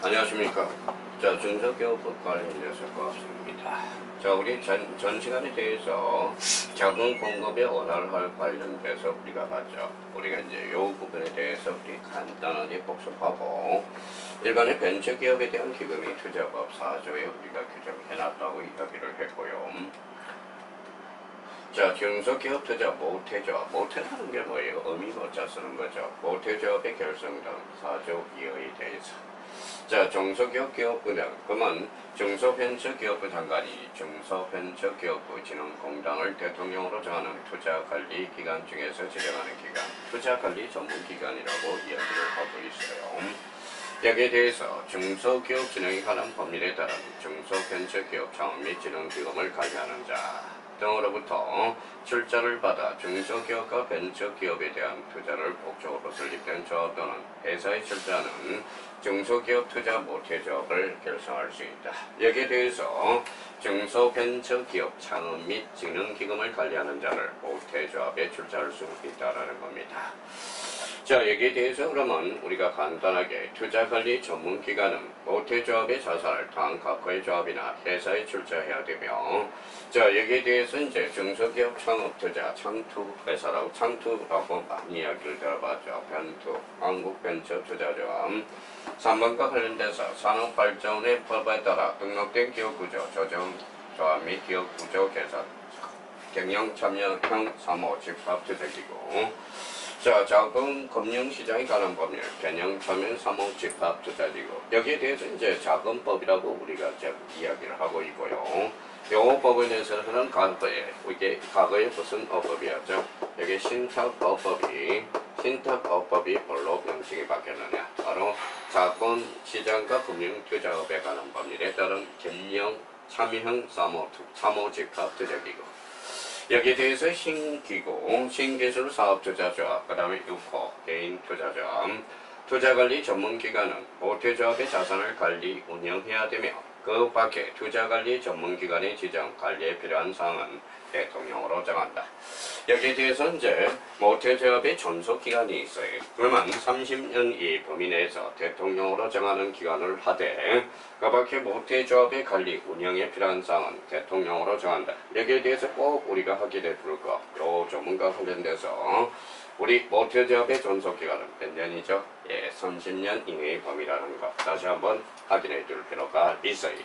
안녕하십니까. 자, 중소기업법 관련해서 고맙습니다. 자, 우리 전 시간에 대해서 자금 공급에 원활할 관련돼서 우리가 봤죠. 우리가 이제 요 부분에 대해서 우리 간단하게 복습하고, 일반의 벤처기업에 대한 기금이 투자법 4조에 우리가 규정해놨다고 이야기를 했고요. 자, 중소기업 투자 모태조합. 모태라는 게 뭐예요? 의미모자 쓰는 거죠. 모태조합의 결성 등 4조 2호에 대해서. 자, 중소기업기업부는 그러면 중소벤처기업부 장관이 중소벤처기업부 진흥공단을 대통령으로 정하는 투자관리기관 중에서 지정하는 기관, 투자관리 전문기관이라고 이야기를 하고 있어요. 여기에 대해서 중소기업 진흥에 관한 법률에 따른 중소벤처기업 창업 및 진흥기금을 관리하는 자 등으로부터 출자를 받아 중소기업과 벤처기업에 대한 투자를 목적으로 설립된 조합 또는 회사에 출자하는 중소기업 투자 모태조합을 결성할 수 있다. 여기에 대해서 중소벤처기업 창업 및 진흥기금을 관리하는 자를 모태조합에 출자할 수 있다라는 겁니다. 자, 여기에 대해서 그러면 우리가 간단하게 투자관리 전문기관은 모태조합의 자산을 다음 각호의 조합이나 회사에 출자해야 되며, 자, 여기에 대해서 이제 중소기업 창업투자 창투회사라고 창투라고 많이 이야기를 들어봤죠. 벤투, 한국벤처투자조합 3번과 관련돼서 산업발전의 법에 따라 등록된 기업구조, 조정조합 및 기업구조 개선, 경영참여형 사모 집합투자기구. 자, 자금 금융시장에 관한 법률, 개념처면 사모집합투자지구. 여기에 대해서 이제 자금법이라고 우리가 이야기를 하고 있고요. 요 법에 대해서는 이게 과거에 무슨 어법이었죠? 여기 신탁어법이 뭘로 명칭이 바뀌었느냐? 바로 자본시장과 금융투자업에 관한 법률에 따른 경영참여형 사모집합투자기구. 여기에 대해서 신기구, 신기술 사업투자조합, 그 다음에 6호 개인투자조합, 투자관리 전문기관은 모태조합의 자산을 관리, 운영해야 되며 그 밖에 투자관리 전문기관의 지정, 관리에 필요한 사항은 대통령으로 정한다. 여기에 대해서 이제 모태조합의 존속기간이 있어요. 그러면 30년 이 범위 내에서 대통령으로 정하는 기간을 하되 그 밖에 모태조합의 관리, 운영에 필요한 사항은 대통령으로 정한다. 여기에 대해서 꼭 우리가 확인해 둘 거, 요 전문가 관련돼서 우리 모태조합의 존속기간은 몇 년이죠? 예, 30년 이내의 범위라는 거 다시 한번 확인해 둘 필요가 있어요.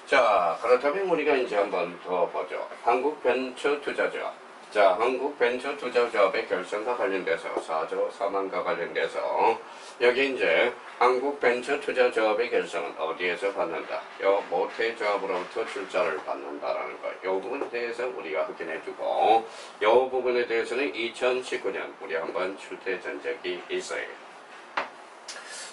자, 그렇다면 우리가 이제 한번 더 보죠. 한국벤처투자조합. 자, 한국벤처투자조합의 결성과 관련돼서 4조 4만과 관련돼서 여기 이제 한국벤처투자조합의 결성은 어디에서 받는다? 요 모태조합으로부터 출자를 받는다라는 거. 요 부분에 대해서 우리가 확인해 주고 요 부분에 대해서는 2019년 우리 한번 출퇴전 적이 있어요.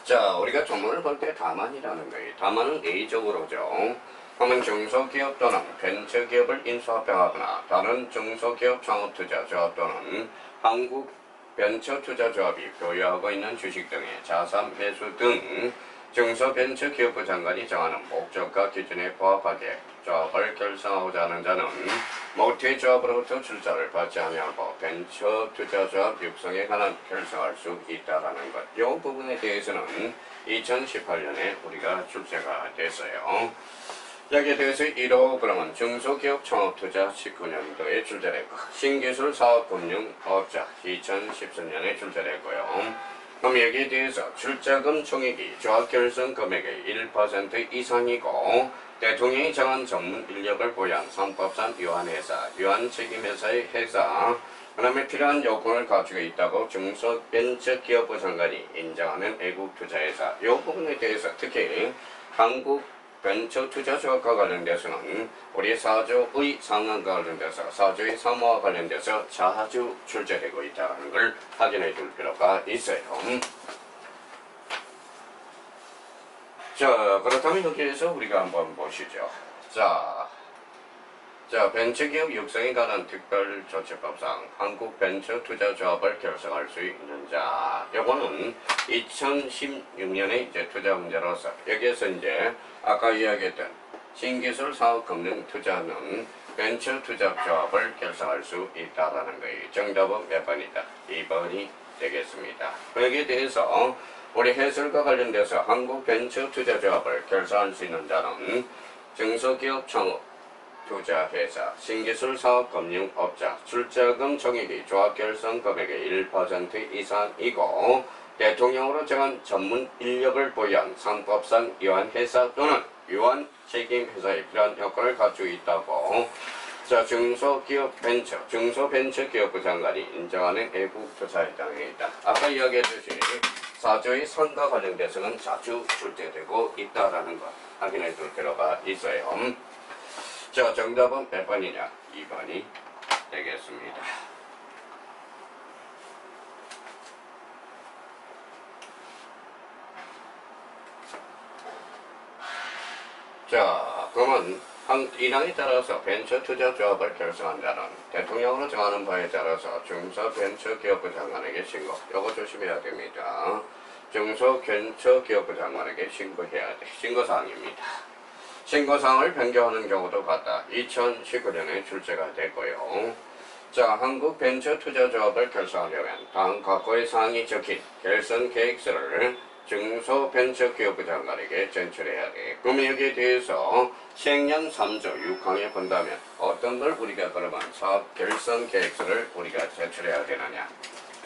자, 우리가 조문을 볼 때 다만이라는 거예요. 다만은 A적으로죠. 그러면 중소기업 또는 벤처기업을 인수합병하거나 다른 중소기업 창업투자조합 또는 한국벤처투자조합이 보유하고 있는 주식 등의 자산 매수 등 중소벤처기업부 장관이 정하는 목적과 기준에 부합하게 조합을 결성하고자 하는 자는 모태조합으로부터 출자를 받지 아니하고 벤처투자조합 육성에 관한 결성할 수 있다라는 것. 이 부분에 대해서는 2018년에 우리가 출제가 됐어요. 여기에 대해서 1호 그러면 중소기업 창업투자 19년도에 출제됐고 신기술 사업금융업자 2013년에 출제됐고요. 그럼 여기에 대해서 출자금 총액이 조합 결성 금액의 1% 이상이고 대통령이 정한 전문 인력을 보유한 상법상 유한회사, 유한책임회사의 회사, 그 다음에 필요한 요건을 갖추고 있다고 중소벤처기업부 장관이 인정하는 외국투자회사. 이 부분에 대해서 특히 한국벤처투자조합과 관련돼서는 우리 4조의 상한과 관련돼서 4조의 사모와 관련돼서 자주 출제되고 있다는 걸 확인해 줄 필요가 있어요. 자, 그렇다면 여기에서 우리가 한번 보시죠. 자, 벤처기업 육성에 관한 특별조치법상 한국벤처투자조합을 결성할 수 있는 자. 요거는 2016년에 이제 투자 문제로서 여기에서 이제 아까 이야기했던 신기술 사업금융투자는 벤처투자조합을 결성할 수 있다라는 거예요. 정답은 몇 번이다? 2번이 되겠습니다. 여기에 대해서 우리 해설과 관련돼서 한국벤처투자조합을 결사할 수 있는 자는 중소기업 창업, 투자회사, 신기술 사업 금융업자, 출자금 총액이 조합 결성 금액의 1% 이상이고 대통령으로 정한 전문 인력을 보유한 상법상 유한회사 또는 유한 책임회사에 필요한 요건을 갖추고 있다고 자, 중소벤처기업부 장관이 인정하는 외부 조사에 해당해 있다. 아까 이야기했듯이 사조의 상과 관련돼서는 자주 출제되고 있다라는 것 확인해 둘 필요가 있어요. 자, 정답은 몇 번이냐? 2번이 되겠습니다. 자, 그러면 인항에 따라서 벤처투자조합을 결성한 자는 대통령으로 정하는 바에 따라서 중소벤처기업부 장관에게 신고. 요거 조심해야 됩니다. 중소벤처기업부 장관에게 신고해야 돼. 신고사항입니다. 신고사항을 변경하는 경우도 같다. 2019년에 출제가 됐고요. 자, 한국벤처투자조합을 결성하려면 다음 각고의 사항이 적힌 결성 계획서를 중소벤처기업부 장관에게 제출해야 돼. 그러면 여기에 대해서 시행령 3조 6항에 본다면 어떤 걸 우리가 그러면 사업 결성 계획서를 우리가 제출해야 되느냐.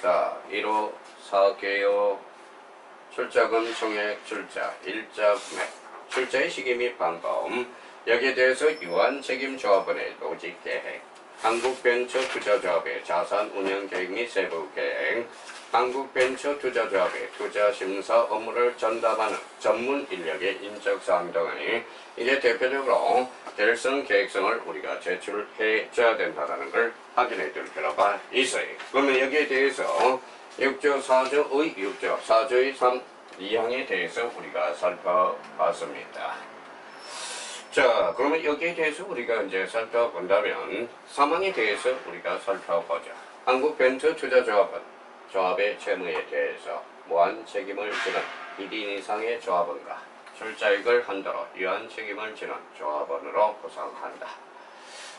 자, 1호 사업계획, 출자금 총액, 출자, 일자 금액, 출자의 시기 및 방법, 여기에 대해서 유한책임조합원의 노직계획, 한국벤처투자조합의 자산운영계획 및 세부계획, 한국벤처투자조합의 투자심사 업무를 전담하는 전문 인력의 인적사항 등의 이게 대표적으로 결성 계획성을 우리가 제출해줘야 된다는 걸 확인해 둘 필요가 있어요. 그러면 여기에 대해서 6조 4조의 6조 4조의 3 2항에 대해서 우리가 살펴봤습니다. 자, 그러면 여기에 대해서 우리가 이제 살펴본다면 3항에 대해서 우리가 살펴보자. 한국벤처투자조합은 조합의 채무에 대해서 무한 책임을 지는 1인 이상의 조합원과 출자액을 한도로 유한 책임을 지는 조합원으로 구성한다.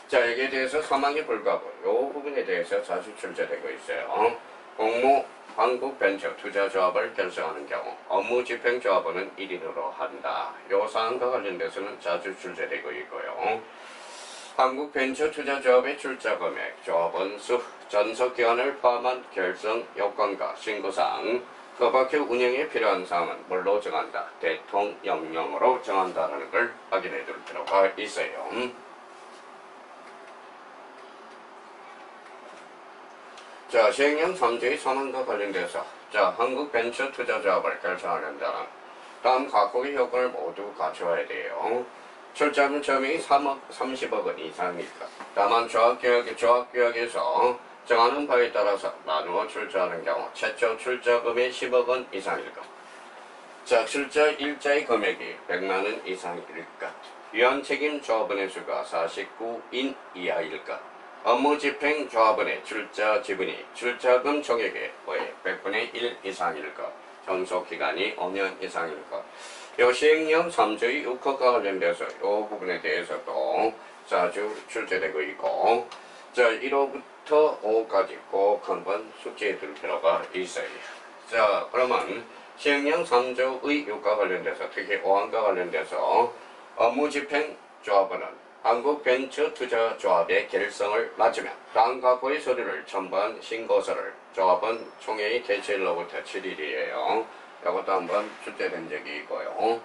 자, 여기에 대해서 3항에 불과하고 이 부분에 대해서 자주 출제되고 있어요. 공모 한국벤처투자조합을 결성하는 경우 업무집행조합원은 1인으로 한다. 이 사항과 관련돼서는 자주 출제되고 있고요. 한국벤처투자조합의 출자금액, 조합원 수, 전속기간을 포함한 결성 요건과 신고사항, 그 밖에 운영에 필요한 사항은 뭘로 정한다? 대통령령으로 정한다는 걸 확인해 둘 필요가 있어요. 자, 시행령 3조의 3항과 관련돼서 자, 한국벤처투자조합을 결성하는 자는 다음 각국의 요건을 모두 갖춰야 돼요. 출자금 점이 3억 30억 원 이상일까? 다만 조합계약에서 정하는 바에 따라서 나누어 출자하는 경우 최초 출자금이 10억 원 이상일까? 자, 출자 일자의 금액이 100만 원 이상일까? 유한책임 조합원의 수가 49인 이하일까? 업무집행 조합원의 출자 지분이 출자금 총액의 100분의 1 이상일까? 존속기간이 5년 이상일까? 요 시행령 3조의 6호과 관련돼서 이 부분에 대해서도 자주 출제되고 있고, 자, 1호부터 5호까지 꼭 한번 숙지해 둘 필요가 있어요. 자, 그러면 시행령 3조의 6과 관련돼서 특히 5항과 관련돼서 업무집행 조합원은 한국벤처투자조합의 결성을 마치면 다음 각고의 서류를 첨부한 신고서를 조합원 총회의 개최일로부터 7일이에요. 이것도 한번 출제된 적이 있고요.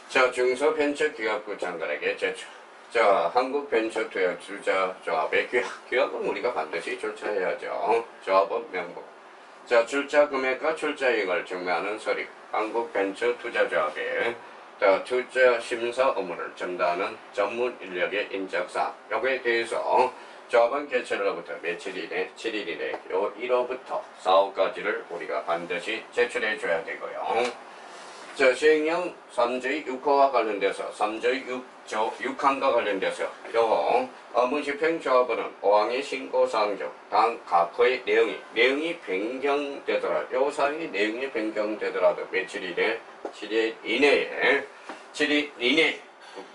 자, 중소벤처기업부 장관에게 제출. 자, 한국벤처투자조합의 규약은 우리가 반드시 출처해야죠. 조합원 명부. 자, 출자 금액과 출자액을 증명하는 서류. 한국벤처투자조합의 투자 심사 업무를 전담하는 전문 인력의 인적사항. 여기에 대해서 조합원 개최로부터 며칠 이내, 7일 이내, 요 1호부터 4호까지를 우리가 반드시 제출해 줘야 되고요. 자, 시행령 3조의 6호와 관련돼서 3조의 6항과 관련돼서 요 업무집행조합원은 5항의 신고사항 중 단 각호의 내용이 변경되더라도 요 사항의 내용이 변경되더라도 며칠 이내, 7일 이내에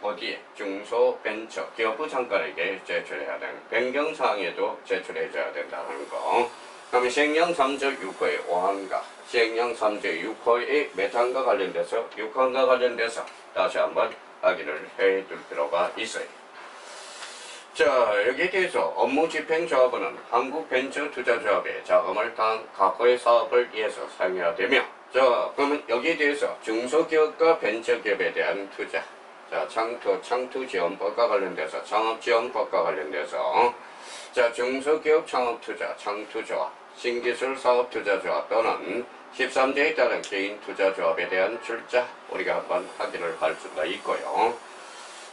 어디에? 중소벤처기업부 장관에게 제출해야 되는 변경사항에도 제출해줘야 된다는 거 그러면 시행령 3조 6호의 5항과 시행령 3조 6호의 몇 항과 관련돼서 6항과 관련돼서 다시 한번 확인을 해둘 필요가 있어요. 자, 여기에 대해서 업무집행조합원은 한국벤처투자조합의 자금을 단 각호의 사업을 위해서 사용해야 되며, 자, 그러면 여기에 대해서 중소기업과 벤처기업에 대한 투자, 자, 창투지원법과 관련돼서 창업지원법과 관련돼서 자, 중소기업 창업투자, 창투조합, 신기술 사업투자조합 또는 13조에 따른 개인투자조합에 대한 출자 우리가 한번 확인을 할 수가 있고요.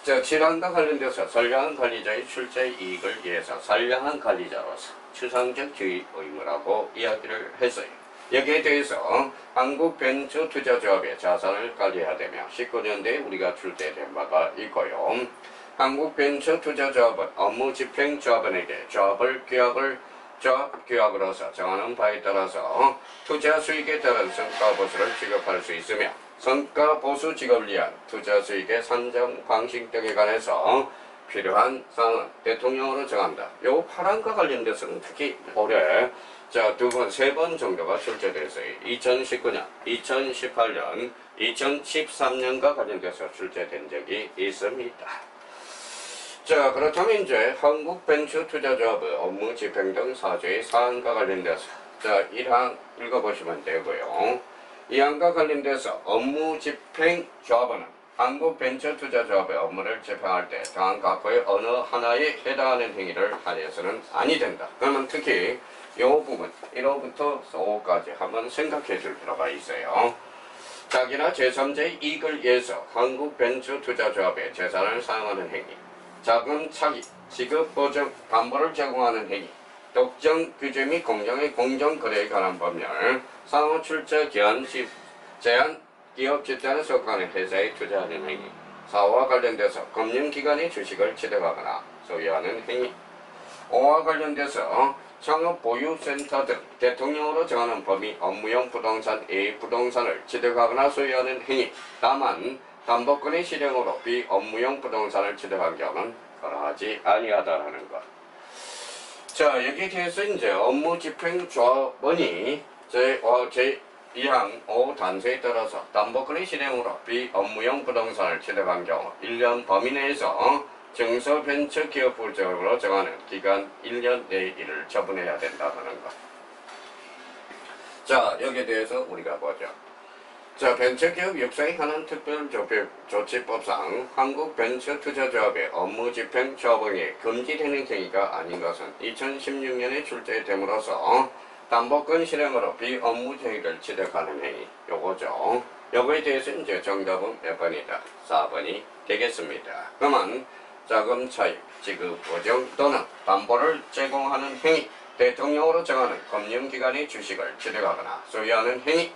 자, 질환과 관련돼서 선량한 관리자의 출자의 이익을 위해서 선량한 관리자로서 추상적 지위 의무라고 이야기를 했어요. 여기에 대해서 한국벤처투자조합의 자산을 관리해야 되며 19년대에 우리가 출제된 바가 있고요. 한국벤처투자조합은 업무집행조합원에게 조합 규약으로서 정하는 바에 따라서 투자 수익에 따른 성과보수를 지급할 수 있으며 성과보수 지급을 위한 투자 수익의 산정 방식 등에 관해서 필요한 사항은 대통령으로 정한다. 요 파란과 관련돼서는 특히 올해 자, 2번, 3번 정도가 출제됐어요. 2019년, 2018년, 2013년과 관련돼서 출제된 적이 있습니다. 자, 그렇다면 이제 한국벤처투자조합의 업무 집행 등 4조의 사항과 관련돼서 자, 1항 읽어보시면 되고요. 2항과 관련돼서 업무 집행 조합원은 한국벤처투자조합의 업무를 집행할 때 다음 각호의 어느 하나에 해당하는 행위를 하여서는 아니 된다. 그러면 특히 이 부분 1호부터 5호까지 한번 생각해 줄 필요가 있어요. 자기나 제3자의 이익을 위해서 한국벤처투자조합의 재산을 사용하는 행위, 자금 차기, 지급 보증, 담보를 제공하는 행위, 독점 규제 및 공정의 공정거래에 관한 법률, 상호 출자 기한 제한 기업 집단에 속하는 회사에 투자하는 행위, 사업과 관련돼서 금융기관의 주식을 취득하거나 소유하는 행위, 5와 관련돼서 창업보유센터 등 대통령으로 정하는 범위 업무용 부동산 A 부동산을 취득하거나 소유하는 행위, 다만 담보권의 실행으로 비업무용 부동산을 취득한 경우는 허락하지 아니하다라는 것. 자, 여기에 대해서 이제 업무집행조합원이 제2항 5단서에 따라서 담보권의 실행으로 비업무용 부동산을 취득한 경우 1년 범위 내에서 중소벤처기업부적으로 정하는 기간 1년 내에 이를 처분해야 된다는 것. 자, 여기에 대해서 우리가 보죠. 자, 벤처기업 육성에 관한 특별조치법상 한국벤처투자조합의 업무집행조합원이 금지되는 행위가 아닌 것은 2016년에 출제됨으로써 담보권 실행으로 비업무 행위를 취득하는 행위, 요거죠. 요거에 대해서 이제 정답은 몇 번이다? 4번이 되겠습니다. 그러면 자금 차입, 지급 보증 또는 담보를 제공하는 행위, 대통령으로 정하는 금융기관의 주식을 취득하거나 소유하는 행위,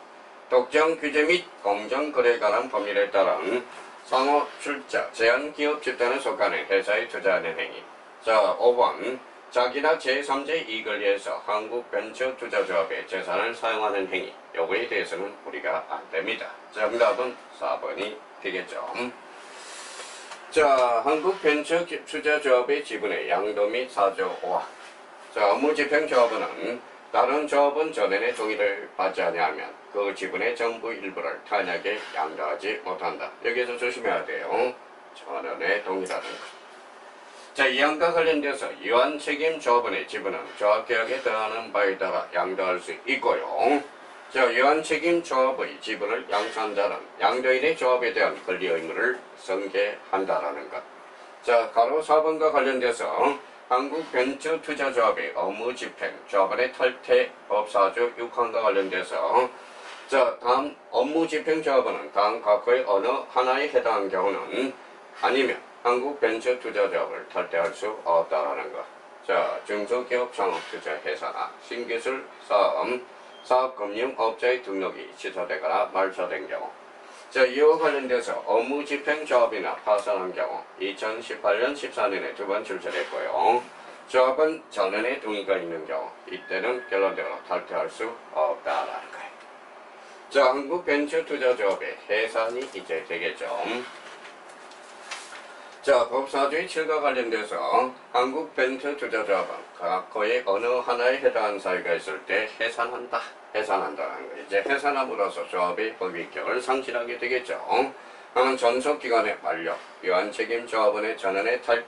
독점 규제 및 공정거래에 관한 법률에 따른 상호 출자, 제한기업 집단에 속하는 회사에 투자하는 행위. 자, 5번. 자기나 제3자의 이익을 위해서 한국벤처투자조합의 재산을 사용하는 행위. 요거에 대해서는 우리가 안 됩니다. 정답은 4번이 되겠죠. 자, 한국벤처투자조합의 지분의 양도 및 4조 5화. 자, 업무집행조합원은 다른 조합원 전원의 동의를 받지 아니하면 그 지분의 전부 일부를 타인에게 양도하지 못한다. 여기에서 조심해야 돼요. 전원의 동의라는 것. 자, 이항과 관련돼서 유한책임 조합원의 지분은 조합계약에 더하는 바에 따라 양도할 수 있고요. 자, 유한책임 조합의 지분을 양수한 자는 양도인의 조합에 대한 권리 의무를 승계한다라는 것. 자, 가로 4번과 관련돼서 한국벤처투자조합의 업무집행, 조합원의 탈퇴, 법4조 6항과 관련돼서 자, 다음 업무집행조합원은 다음 각호의 어느 하나에 해당한 경우는 아니면 한국벤처투자조합을 탈퇴할 수 없다라는 것. 자, 중소기업 창업투자회사나 신기술 사업금융업자의 등록이 취소되거나 말소된 경우. 자, 이와 관련돼서 업무집행조합이나 파산한 경우 2018년 14년에 2번 출제됐고요. 조합은 전원의 동의가 있는 경우 이때는 결론적으로 탈퇴할 수 없다라는 거예요. 자, 한국벤처투자조합의 해산이 이제 되겠죠. 자, 법사주의 7과 관련돼서 한국벤처투자조합은 각거의 어느 하나에 해당하는 사유가 있을 때 해산한다. 해산한다는 거. 이제 해산함으로써 조합의 법인격을 상실하게 되겠죠. 그러면 전속기간의 만료, 유한책임 조합원의 전원의 탈퇴,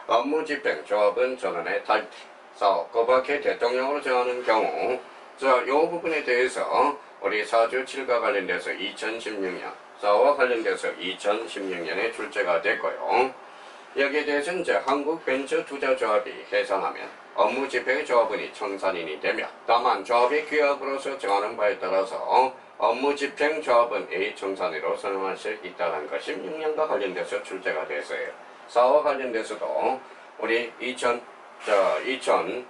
업무집행 조합은 전원의 탈퇴, 사업, 그 밖에 대통령으로 정하는 경우, 자, 이 부분에 대해서 우리 사주 7과 관련돼서 2016년, 사업과 관련돼서 2016년에 출제가 됐고요. 여기에 대해서 이제 한국벤처투자조합이 해산하면 업무집행 조합원이 청산인이 되며, 다만 조합의 규약으로서 정하는 바에 따라서 업무집행 조합원의 청산인으로 선언할 수 있다는 것 16년과 관련돼서 출제가 됐어요. 사업과 관련돼서도 우리 2018년,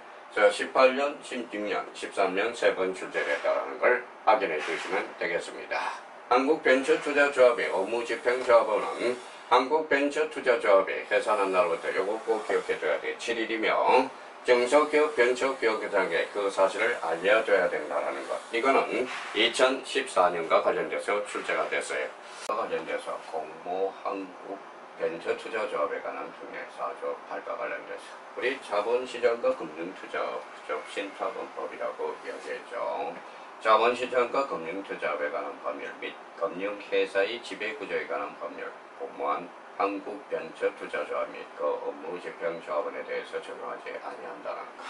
16년, 13년 세 번 출제됐다는 걸 확인해 주시면 되겠습니다. 한국벤처투자조합의 업무집행조합원은 한국벤처투자조합이 해산한 날부터 요거 꼭 기억해줘야 돼. 7일이며 정서기업 벤처기업회장에 그 사실을 알려줘야 된다는 것. 이거는 2014년과 관련돼서 출제가 됐어요. 관련돼서 공모 한국벤처투자조합에 관한 중에 4조 8과 관련돼서 우리 자본시장과 금융투자법 신자본법이라고 이야기했죠. 자본시장과 금융투자에 관한 법률 및 금융회사의 지배구조에 관한 법률, 공모한 한국벤처투자조합 및 그 업무집행조합원에 대해서 적용하지 아니한다는 것.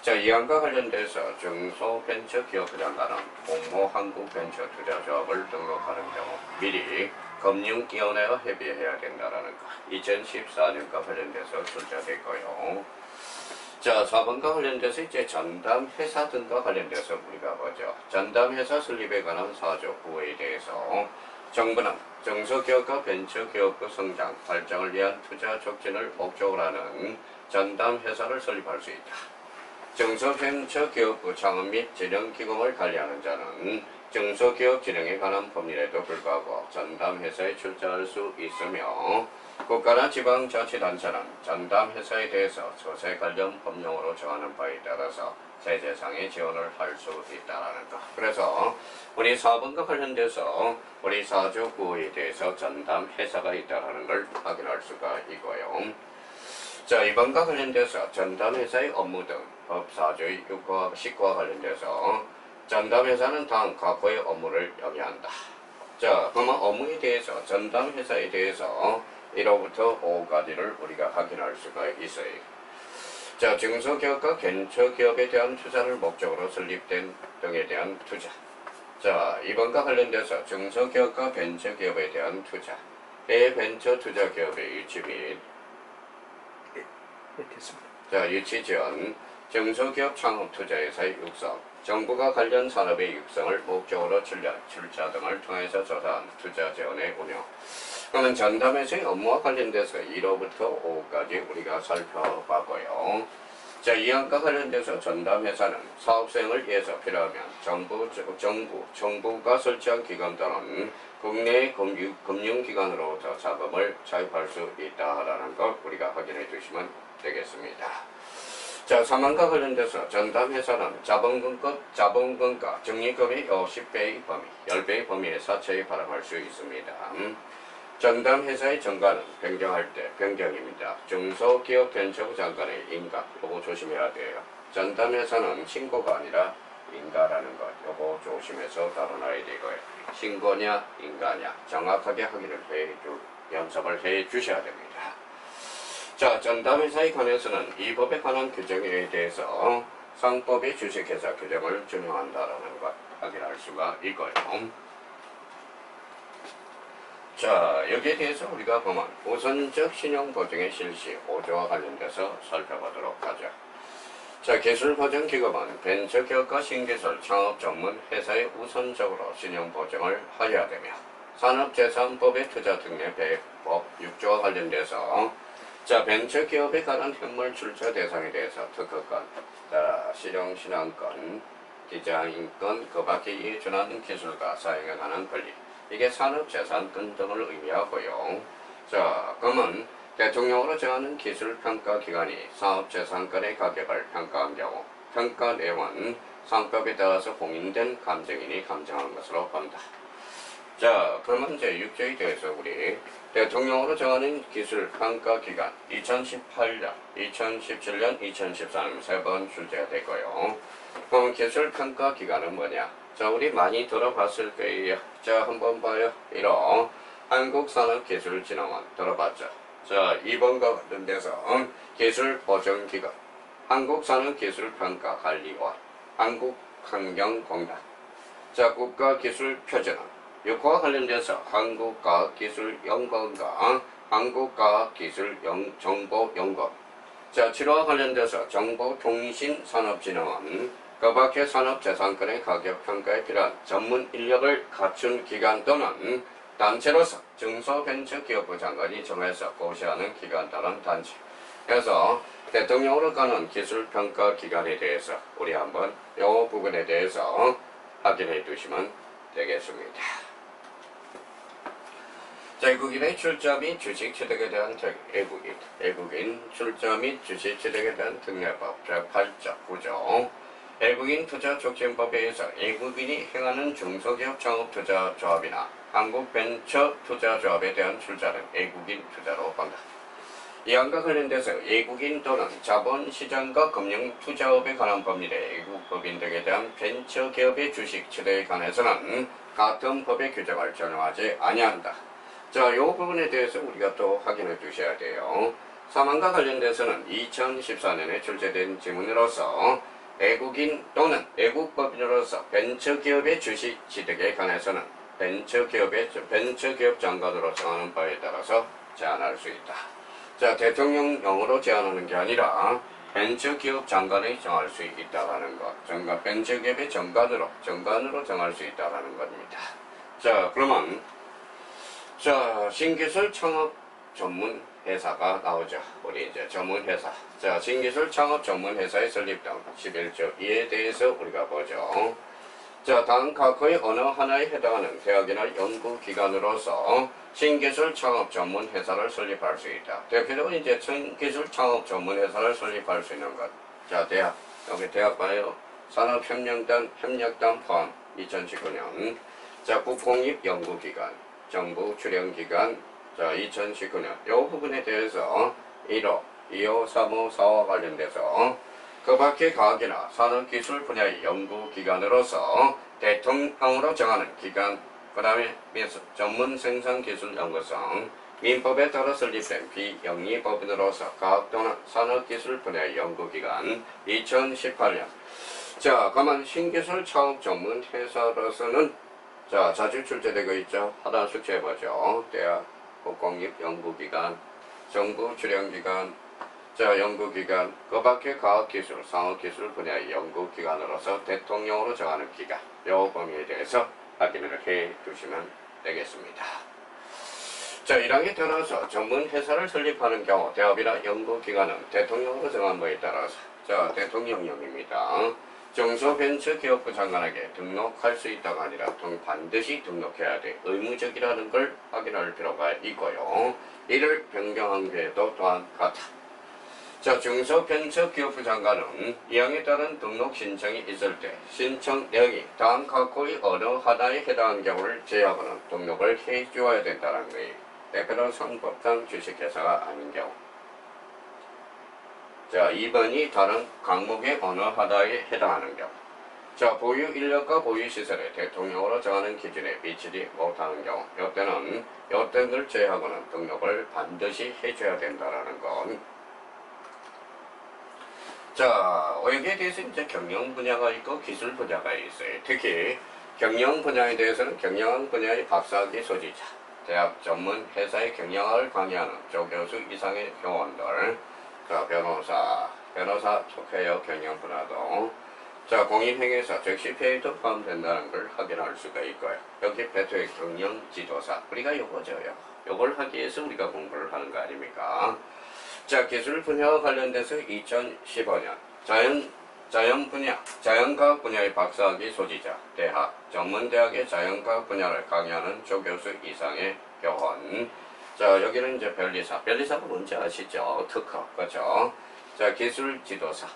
자, 이안과 관련돼서 중소벤처기업회장과는 공모 한국벤처투자조합을 등록하는 경우 미리 금융위원회와 협의해야 된다는 것. 2014년과 관련돼서 출제됐고요. 자, 4번과 관련돼서 이제 전담회사 등과 관련돼서 우리가 보죠. 전담회사 설립에 관한 4조 9호에 대해서 정부는 중소기업과 벤처기업의 성장, 발전을 위한 투자 촉진을 목적으로 하는 전담회사를 설립할 수 있다. 중소벤처기업부 창업 및 진흥기금을 관리하는 자는 중소기업 진흥에 관한 법률에도 불구하고 전담회사에 출자할 수 있으며 국가나 지방자치단체는 전담회사에 대해서 소세 관련 법령으로 정하는 바에 따라서 세제상의 지원을 할 수 있다는 것. 그래서 우리 4번과 관련돼서 우리 4조 9호에 대해서 전담회사가 있다는 걸 확인할 수가 있고요. 자, 2번과 관련돼서 전담회사의 업무 등 법 4조의 6과 10과 관련돼서 전담회사는 다음 각호의 업무를 영위한다. 자, 그러면 업무에 대해서 전담회사에 대해서 1호부터 5까지를 우리가 확인할 수가 있어요. 자, 중소기업과 벤처기업에 대한 투자를 목적으로 설립된 등에 대한 투자. 자, 2번과 관련돼서 중소기업과 벤처기업에 대한 투자, 벤처투자기업의 유치 및 자, 유치 지원, 중소기업 창업투자회사의 육성, 정부가 관련 산업의 육성을 목적으로 출자 등을 통해서 조사한 투자 지원의 운영. 그러면 전담회사의 업무와 관련돼서 1호부터 5까지 우리가 살펴봤고요. 자, 이안과 관련돼서 전담회사는 사업 수행을 위해서 필요하면 정부가 설치한 기관 또는 국내 금융기관으로부터 자금을 차입할 수 있다라는 것 우리가 확인해 주시면 되겠습니다. 자, 3안과 관련돼서 전담회사는 자본금과 적립금의 10배의 범위, 10배의 범위의 사채에 발행할 수 있습니다. 전담회사의 정가는 변경할 때 변경입니다. 중소기업 벤처부 장관의 인가, 요거 조심해야 돼요. 전담회사는 신고가 아니라 인가라는 것, 요거 조심해서 다뤄놔야 되고요. 신고냐 인가냐 정확하게 확인을 연습을 해 주셔야 됩니다. 자, 전담회사에 관해서는 이 법에 관한 규정에 대해서 상법의 주식회사 규정을 준용한다라는 것 확인할 수가 있고요. 자, 여기에 대해서 우리가 보면 우선적 신용보증의 실시 5조와 관련돼서 살펴보도록 하죠. 자, 기술보증기금은 벤처기업과 신기술 창업 전문 회사에 우선적으로 신용보증을 하여야 되며 산업재산법의 투자 등의 배법 6조와 관련돼서 자, 벤처기업에 관한 현물 출처 대상에 대해서 특허권, 자, 실용신앙권, 디자인권, 그 밖에 이에 준하는 기술과 사용에 관한 권리, 이게 산업재산권 등을 의미하고요. 자, 그러면 대통령으로 정하는 기술평가기관이 사업재산권의 가격을 평가한 경우 평가 내용은 상법에 따라서 공인된 감정인이 감정한 것으로 본다. 자, 그러면 제 6조에 대해서 우리 대통령으로 정하는 기술 평가 기간 2018년, 2017년, 2014년 세 번 출제가 되고요. 그럼 기술 평가 기간은 뭐냐? 자, 우리 많이 들어봤을 거예요. 자, 한번 봐요. 1호 한국산업기술진흥원 들어봤죠? 자, 2번과 같은 데서 기술보증기관, 한국산업기술평가관리원, 한국환경공단, 자, 국가기술표준원, 6호와 관련돼서 한국과학기술연구원과 한국과학기술정보연구원, 자, 7호와 관련돼서 정보통신산업진흥원, 그 밖에 산업재산권의 가격평가에 필요한 전문 인력을 갖춘 기관 또는 단체로서 중소벤처기업부 장관이 정해서 고시하는 기관 또는 단체. 그래서 대통령으로 가는 기술평가 기관에 대해서 우리 한번 이 부분에 대해서 확인해 두시면 되겠습니다. 자, 외국인의 출자 및 주식 취득에 대한 외국인 출자 및 주식 취득에 대한 특례법 제8조 9조 외국인 투자 촉진법에 의해서 외국인이 행하는 중소기업 창업투자조합이나 한국벤처투자조합에 대한 출자는 외국인 투자로 본다. 이안과 관련돼서 외국인 또는 자본시장과 금융투자업에 관한 법률에 외국법인 등에 대한 벤처기업의 주식 취득에 관해서는 같은 법의 규정을 적용하지 아니한다. 자, 이 부분에 대해서 우리가 또 확인해 주셔야 돼요. 사망과 관련돼서는 2014년에 출제된 지문으로서 외국인 또는 외국법인으로서 벤처기업의 주식 취득에 관해서는 벤처기업 장관으로 정하는 바에 따라서 제한할 수 있다. 자, 대통령령으로 제한하는 게 아니라 벤처기업 장관이 정할 수 있다라는 것. 벤처기업의 정관으로 정할 수 있다라는 겁니다. 자, 그러면 자, 신기술 창업 전문 회사가 나오죠. 우리 이제 전문 회사. 자, 신기술 창업 전문 회사의 설립 등 11조 2에 대해서 우리가 보죠. 자, 다음 각호의 어느 하나에 해당하는 대학이나 연구기관으로서 신기술 창업 전문 회사를 설립할 수 있다. 대표적으로 이제 신기술 창업 전문 회사를 설립할 수 있는 것. 자, 대학. 여기 대학 봐요. 산업협력단 포함 2019년. 자, 국공립연구기관. 정부 출연기관, 자, 2019년. 이 부분에 대해서 1호, 2호, 3호, 4호와 관련돼서 그 밖의 과학이나 산업기술 분야의 연구기관으로서 대통령으로 정하는 기관, 그 다음에 전문생산기술연구성, 민법에 따라 설립된 비영리법인으로서 과학 또는 산업기술 분야의 연구기관, 2018년. 자, 그러면 신기술 창업 전문 회사로서는 자, 자주 출제되고 있죠. 하단 숙제해보죠. 대학, 국공립연구기관, 정부 출연기관, 자, 연구기관, 그 밖의 과학기술, 산업기술 분야의 연구기관으로서 대통령으로 정하는 기관, 이 범위에 대해서 확인을 해 두시면 되겠습니다. 자, 1항에 따라서 전문회사를 설립하는 경우 대학이나 연구기관은 대통령으로 정한 바에 따라서 자, 대통령령입니다. 중소벤처기업부 장관에게 등록할 수 있다가 아니라 반드시 등록해야 돼. 의무적이라는 걸 확인할 필요가 있고요. 이를 변경한 게도 또한 같다. 자, 중소벤처기업부 장관은 이항에 따른 등록 신청이 있을 때 신청 내역이 다음 각호의 어느 하나에 해당하는 경우를 제외하고는 등록을 해주어야 된다는 거예요. 대표로 상법상 주식회사가 아닌 경우. 자, 2번이 다른 항목의 어느 하나에 해당하는 경우. 자, 보유 인력과 보유 시설에 대통령으로 정하는 기준에 미치지 못하는 경우. 이때는 이때를 제외하고는 등록을 반드시 해줘야 된다라는 건. 자, 여기에 대해서 이제 경영 분야가 있고 기술 분야가 있어요. 특히 경영 분야에 대해서는 경영 분야의 박사학위 소지자, 대학 전문 회사의 경영학을 강의하는 조교수 이상의 교원들, 자, 변호사 속해요. 경영 분야도. 자, 공인행위사, 즉시 페이도 포함된다는 걸 확인할 수가 있고요. 여기 배토의 경영 지도사. 우리가 요거죠. 요걸 하기 위해서 우리가 공부를 하는 거 아닙니까? 자, 기술 분야와 관련돼서 2015년 자연과학 분야의 박사학위 소지자, 대학, 전문대학의 자연과학 분야를 강의하는 조교수 이상의 교원. 자, 여기는 이제 변리사가 뭔지 아시죠? 특허, 그죠? 자, 기술 지도사,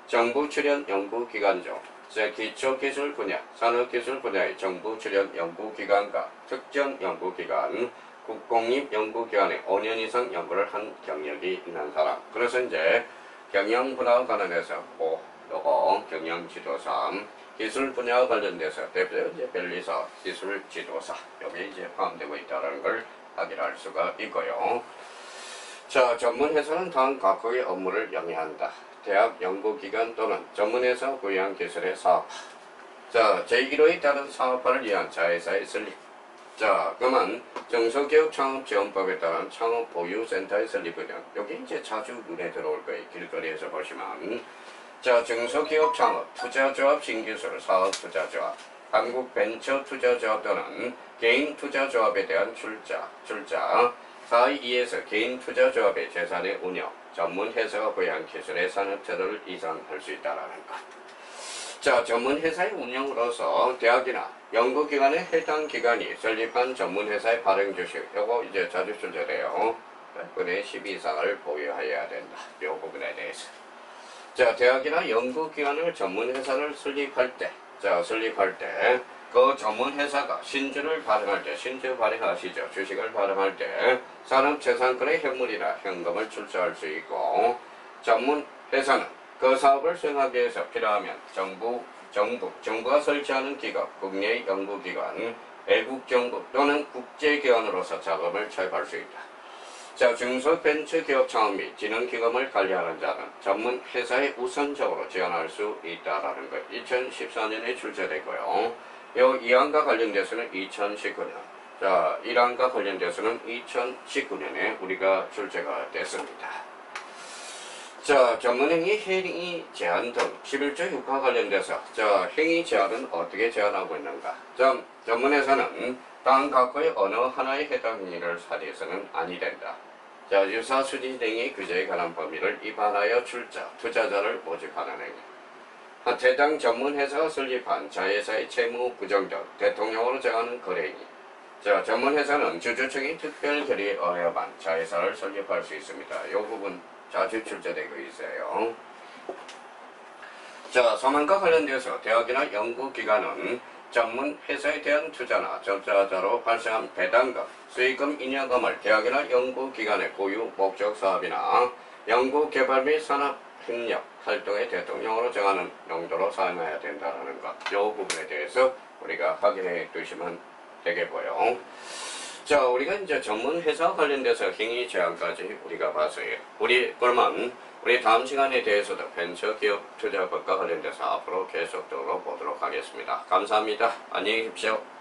정부 출연 연구기관 중 기초기술 분야, 산업기술 분야의 정부 출연 연구기관과 특정 연구기관, 국공립연구기관에 5년 이상 연구를 한 경력이 있는 사람. 그래서 이제 경영 분야와 관련해서 요거 경영 지도사, 기술 분야와 관련돼서 대표적으로 이제 변리사, 기술 지도사 여기 이제 포함되고 있다는 걸 확인할 수가 있고요. 자, 전문회사는 다음 각각의 업무를 영위한다. 대학 연구기관 또는 전문회사 부양 기술의 사업화. 자, 제1호에 따른 사업화를 위한 자회사의 설립. 자, 그러면 중소기업 창업지원법에 따른 창업보유센터의 설립은 여기 이제 자주 눈에 들어올 거예요. 길거리에서 보시면. 자, 중소기업 창업, 투자조합 신기술, 사업투자조합, 한국벤처투자조합 또는 개인투자조합에 대한 출자. 4.2에서 개인투자조합의 재산의 운영, 전문회사가 부여한 기술의 산업체도를 이전할 수 있다는 것. 자, 전문회사의 운영으로서 대학이나 연구기관의 해당 기관이 설립한 전문회사의 발행주식, 요거 이제 자주 출제돼요. 100분의 10 이상을 보유하여야 된다. 요 부분에 대해서. 자, 대학이나 연구기관을 전문회사를 설립할 때, 그 전문회사가 신주를 발행할 때, 신주 발행하시죠. 주식을 발행할 때 산업재산권의 현물이나 현금을 출자할 수 있고, 전문회사는 그 사업을 수행하기 위해서 필요하면 정부가 설치하는 기관, 국내 연구기관, 외국정부 또는 국제기관으로서 자금을 차입할 수 있다. 자, 중소벤처기업 창업 및 진흥기금을 관리하는 자는 전문회사에 우선적으로 지원할 수 있다라는 것. 2014년에 출제되고요. 요 2항과 관련돼서는 2019년. 자, 1항과 관련돼서는 2019년에 우리가 출제가 됐습니다. 자, 전문행위, 행위 제한 등 11조 6과 관련돼서 자, 행위 제한은 어떻게 제한하고 있는가? 전문회사는 다음 각각의 어느 하나에 해당 행위를 사례해서는 아니 된다. 자, 유사수지 등의 규제에 관한 범위를 위반하여 출자, 투자자를 모집하는 행위. 해당 전문회사가 설립한 자회사의 채무 부정 등 대통령으로 정하는 거래행위. 자, 전문회사는 주주층이 특별 결의에 의하여만 자회사를 설립할 수 있습니다. 이 부분 자주 출제되고 있어요. 자, 사망과 관련돼서 대학이나 연구기관은 전문회사에 대한 투자나 적자자로 발생한 배당금, 수익금, 잉여금을 대학이나 연구기관의 고유 목적 사업이나 연구개발 및 산업협력 활동의 대통령으로 정하는 용도로 사용해야 된다는 것. 이 부분에 대해서 우리가 확인해 두시면 되겠고요. 자, 우리가 이제 전문회사와 관련돼서 행위 제한까지 우리가 봤어요. 그러면 우리 다음 시간에 대해서도 벤처기업 투자법과 관련돼서 앞으로 계속적으로 보도록 하겠습니다. 감사합니다. 안녕히 계십시오.